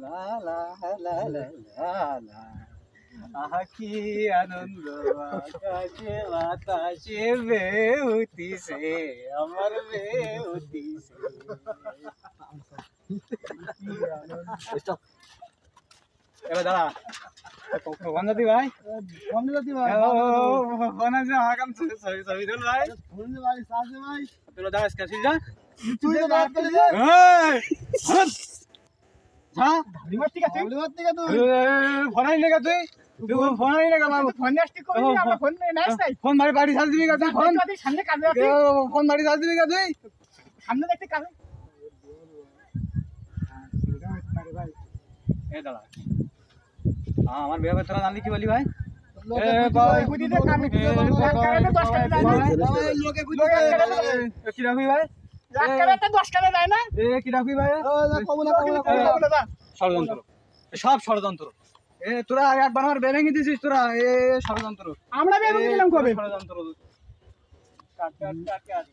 লা লা লা লা লা লা আহা কি আনন্দ আকাশে বাতাসে বেউতিছে আমার বেউতিছে এবার দাঁড়া বন্ধ দি ভাই বন্ধ দি ভাই বন্ধ দি আগাম সরি সরি দল ভাই বন্ধ ভাই সাজে ভাই তোরা দাঁড়াস কাছে যা তুই তো বাদ করে দে এই যা রিমোট ঠিক আছে রিমোট ঠিক আছে ফোন আই লাগা তুই ফোন আই লাগা বাবু ফোন নাস্তি করি আমরা ফোন নাস নাই ফোন মারি বাড়ি সাজ দিবি কা তুই ফোন তুই সামনে কাজে আছে ফোন বাড়ি সাজ দিবি কা তুই সামনে দেখতে কাজে এ দাঁড়া আমার বিয়ে তোরা জানলি কি বলি ভাই বুদ্ধি দে কামে কি করে 10 টাকা দেয় না লোকে বুদ্ধি কি রাখবি ভাই লাখ টাকাতে 10 টাকা দেয় না এ কি রাখবি ভাই কবুলা ষড়যন্ত্র সব ষড়যন্ত্র এ তোরা একবার আমার বেরেঙ্গি দিছিস তোরা এ ষড়যন্ত্র আমরা বের দিলাম কবে ষড়যন্ত্র কাট কাট কাট কাট